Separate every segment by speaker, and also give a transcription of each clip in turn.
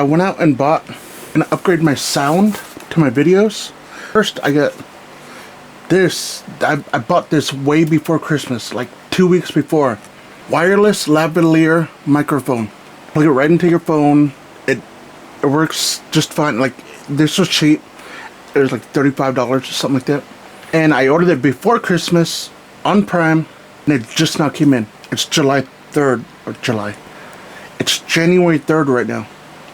Speaker 1: I went out and bought and upgraded my sound to my videos. First, I got this. I bought this way before Christmas, like 2 weeks before. Wireless lavalier microphone. Plug it right into your phone. It works just fine. Like, this was cheap. It was like $35 or something like that. And I ordered it before Christmas on Prime, and it just now came in. It's July 3rd, or July. It's January 3rd right now.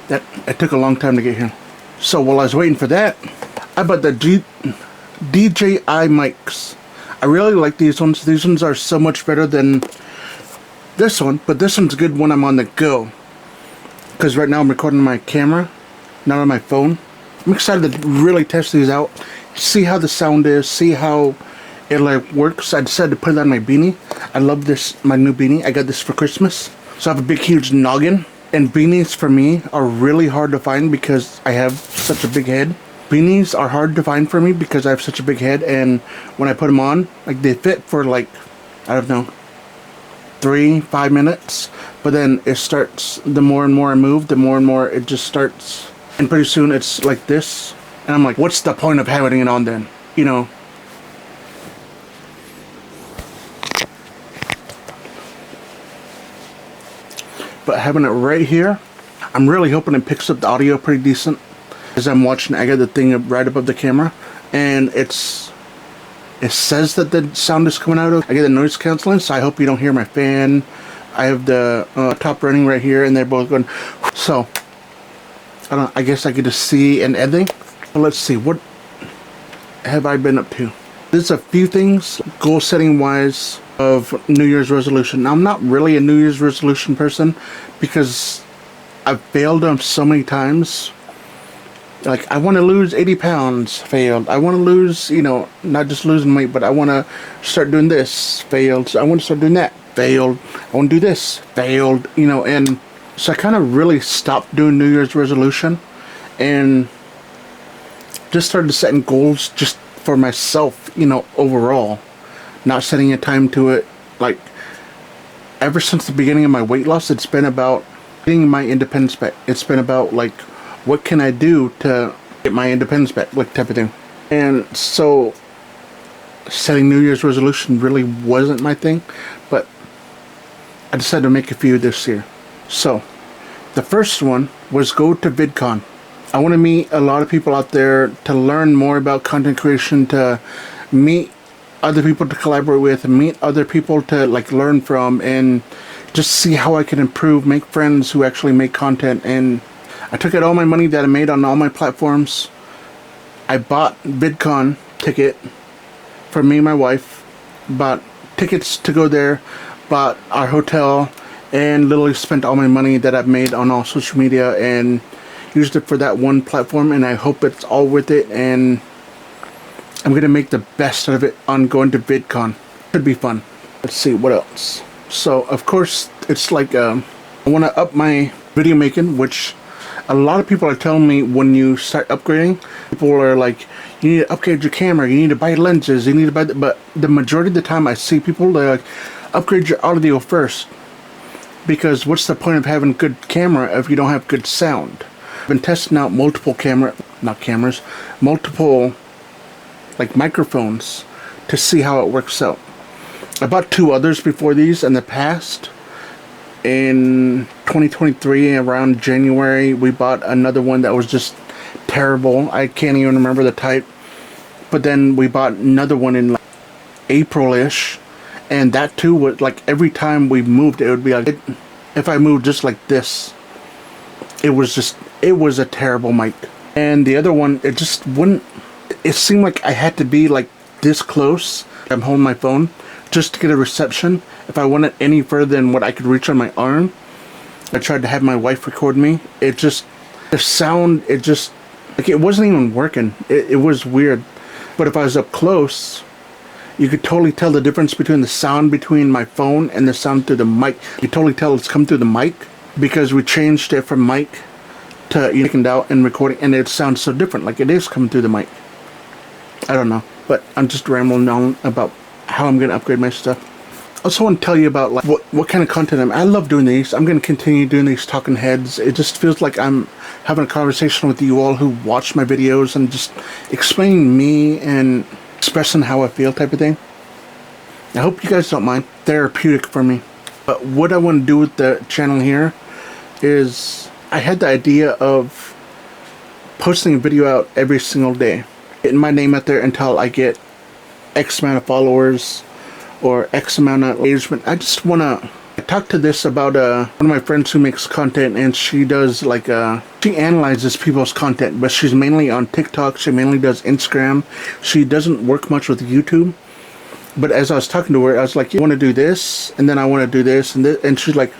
Speaker 1: It took a long time to get here. So while I was waiting for that, I bought the DJI mics. I really like these ones. These ones are so much better than this one, but this one's good when I'm on the go. Because right now I'm recording on my camera, not on my phone. I'm excited to really test these out, see how the sound is, see how it like works. I decided to put it on my beanie. I love this, my new beanie. I got this for Christmas. So I have a big huge noggin. And beanies for me are really hard to find because I have such a big head. Beanies are hard to find for me because I have such a big head, and when I put them on, like, they fit for like, I don't know, 3-5 minutes. But then it starts, the more and more I move, the more and more it just starts. And pretty soon it's like this. And I'm like, what's the point of having it on then? You know? But having it right here, I'm really hoping it picks up the audio pretty decent. As I'm watching, I got the thing right above the camera, and it says that the sound is coming out of. I get the noise canceling, so I hope you don't hear my fan. I have the top running right here, and they're both going. So I guess I get to see and editing. But let's see, what have I been up to? There's a few things goal setting wise of New Year's resolution. Now, I'm not really a New Year's resolution person because I've failed them so many times. Like, I want to lose 80 pounds, failed. I want to lose, you know, not just losing weight, but I want to start doing this, failed. So I want to start doing that, failed. I want to do this, failed, you know. And so I kind of really stopped doing New Year's resolution and just started setting goals just for myself, you know, overall. Not setting a time to it. Like, ever since the beginning of my weight loss, it's been about getting my independence back. It's been about, like, what can I do to get my independence back, like, type of thing. And so setting New Year's resolution really wasn't my thing, but I decided to make a few this year. So the first one was go to vidcon. I want to meet a lot of people out there to learn more about content creation, to meet other people to collaborate with, and meet other people to, like, learn from, and just see how I can improve, make friends who actually make content. And I took out all my money that I made on all my platforms. I bought vidcon ticket for me and my wife, bought tickets to go there, bought our hotel, and literally spent all my money that I've made on all social media and used it for that one platform. And I hope it's all worth it, and I'm gonna make the best out of it on going to vidcon. Should be fun. Let's see what else. So of course it's like I want to up my video making, which a lot of people are telling me when you start upgrading, people are like, you need to upgrade your camera, you need to buy lenses, you need to buy but the majority of the time I see people, they're like, upgrade your audio first, because what's the point of having good camera if you don't have good sound? I've been testing out multiple multiple like microphones to see how it works out. I bought 2 others before these in the past. In 2023, around January, we bought another one that was just terrible. I can't even remember the type. But then we bought another one in like April-ish, and that too was like, every time we moved, it would be like, if I moved just like this, it was a terrible mic. And the other one, it just wouldn't. It seemed like I had to be like this close. I'm holding my phone just to get a reception. If I went it any further than what I could reach on my arm, I tried to have my wife record me. It just, the sound, it just, like, it wasn't even working. It was weird. But if I was up close, you could totally tell the difference between the sound between my phone and the sound through the mic. You could totally tell it's come through the mic, because we changed it from mic to taking out and recording, and it sounds so different. Like, it is coming through the mic. I don't know, but I'm just rambling on about how I'm going to upgrade my stuff. also want to tell you about like what kind of content I love doing these. I'm going to continue doing these talking heads. It just feels like I'm having a conversation with you all who watch my videos and just explaining me and expressing how I feel type of thing. I hope you guys don't mind. Therapeutic for me. But what I want to do with the channel here is I had the idea of posting a video out every single day, getting my name out there until I get X amount of followers or X amount of engagement. I just want to talk to this about one of my friends who makes content, and she does like she analyzes people's content, but she's mainly on TikTok. She mainly does Instagram. She doesn't work much with YouTube. But as I was talking to her, I was like, you want to do this, and then I want to do this, and this, and she's like,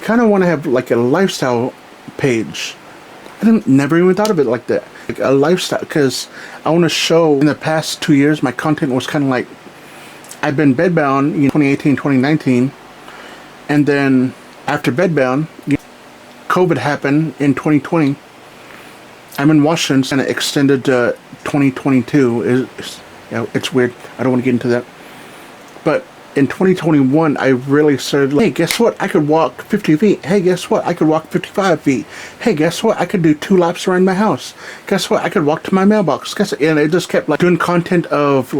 Speaker 1: kind of want to have like a lifestyle page. I never even thought of it like that, like a lifestyle, because I want to show in the past 2 years my content was kind of like, I've been bedbound, 2018, 2019, and then after bedbound, COVID happened in 2020. I'm in Washington, and it extended to 2022. It's weird. I don't want to get into that. But in 2021, I really started like, hey, guess what? I could walk 50 feet. Hey, guess what? I could walk 55 feet. Hey, guess what? I could do 2 laps around my house. Guess what? I could walk to my mailbox. And it just kept like doing content of,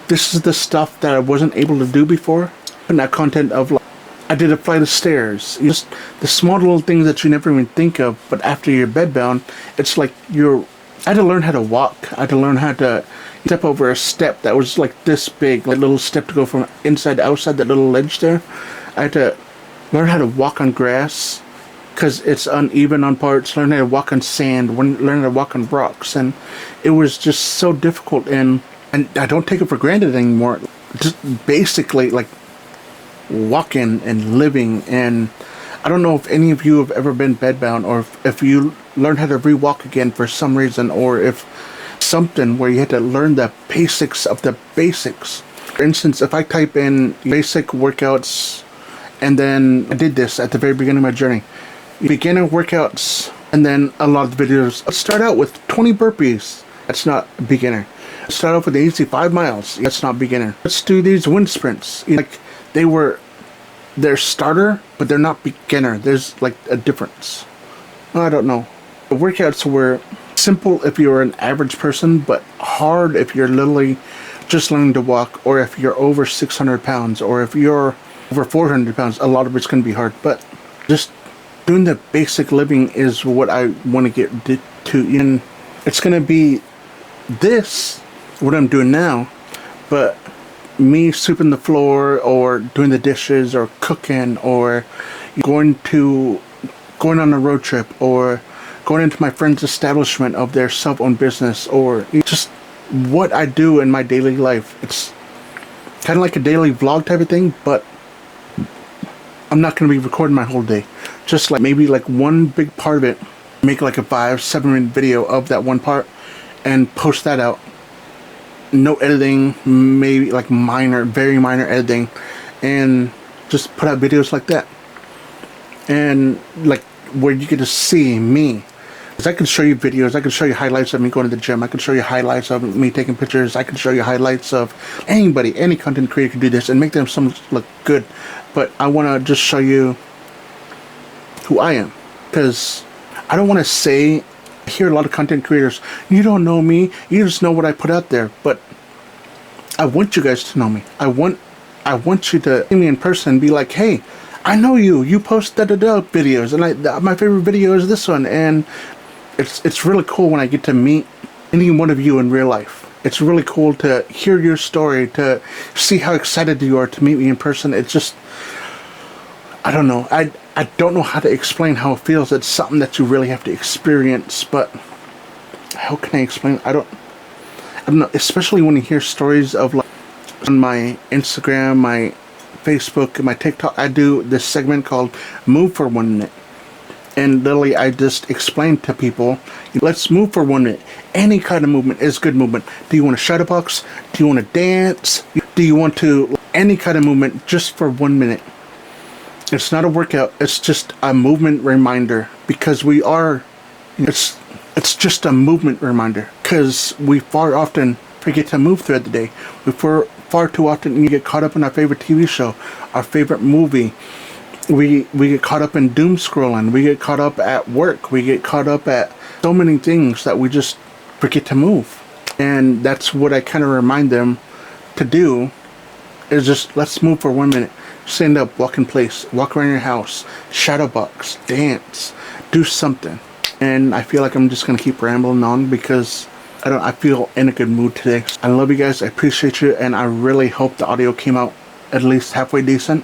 Speaker 1: this is the stuff that I wasn't able to do before. And that content of like, I did a flight of stairs. Just the small little things that you never even think of. But after you're bedbound, it's like I had to learn how to walk. I had to learn how to step over a step that was like this big, like little step to go from inside to outside, that little ledge there. I had to learn how to walk on grass because it's uneven on parts, learn how to walk on sand, learn how to walk on rocks, and it was just so difficult, and I don't take it for granted anymore. Just basically like walking and living. And I don't know if any of you have ever been bedbound, or if you learn how to re-walk again for some reason, or if something where you had to learn the basics of the basics. For instance, if I type in basic workouts, and then I did this at the very beginning of my journey, beginner workouts, and then a lot of the videos, let's start out with 20 burpees. That's not beginner. Let's start off with the easy 5 miles. That's not beginner. Let's do these wind sprints. Like they're starter, but they're not beginner. There's like a difference. I don't know. The workouts were simple if you're an average person, but hard if you're literally just learning to walk, or if you're over 600 pounds, or if you're over 400 pounds. A lot of it's going to be hard, but just doing the basic living is what I want to get to. And it's going to be this, what I'm doing now, but me sweeping the floor, or doing the dishes, or cooking, or going on a road trip, or going into my friend's establishment of their self-owned business, or just what I do in my daily life. It's kind of like a daily vlog type of thing, but I'm not going to be recording my whole day. Just like maybe like one big part of it, make like a 5-7 minute video of that one part and post that out. No editing, maybe like very minor editing, and just put out videos like that. And like where you get to see me. I can show you videos, I can show you highlights of me going to the gym, I can show you highlights of me taking pictures, I can show you highlights of anybody, any content creator can do this and make them some look good. But I want to just show you who I am, because I don't want to say, I hear a lot of content creators, you don't know me, you just know what I put out there. But I want you guys to know me. I want you to see me in person and be like, hey, I know you post da-da-da videos, and my favorite video is this one. And it's really cool when I get to meet any one of you in real life. It's really cool to hear your story, to see how excited you are to meet me in person. It's just, I don't know. I don't know how to explain how it feels. It's something that you really have to experience. But how can I explain? I don't know. Especially when you hear stories of like on my Instagram, my Facebook, and my TikTok, I do this segment called Move for 1 minute. And literally I just explain to people, let's move for 1 minute. Any kind of movement is good movement. Do you want to shadowbox? Do you want to dance? Do you want to, any kind of movement just for 1 minute? It's not a workout, it's just a movement reminder, because it's just a movement reminder, because we far often forget to move throughout the day. We far too often you get caught up in our favorite TV show, our favorite movie. We get caught up in doom scrolling. We get caught up at work. We get caught up at so many things that we just forget to move. And that's what I kind of remind them to do, is just let's move for 1 minute. Stand up, walk in place, walk around your house, shadow box, dance, do something. And I feel like I'm just gonna keep rambling on because I feel in a good mood today. I love you guys, I appreciate you, and I really hope the audio came out at least halfway decent.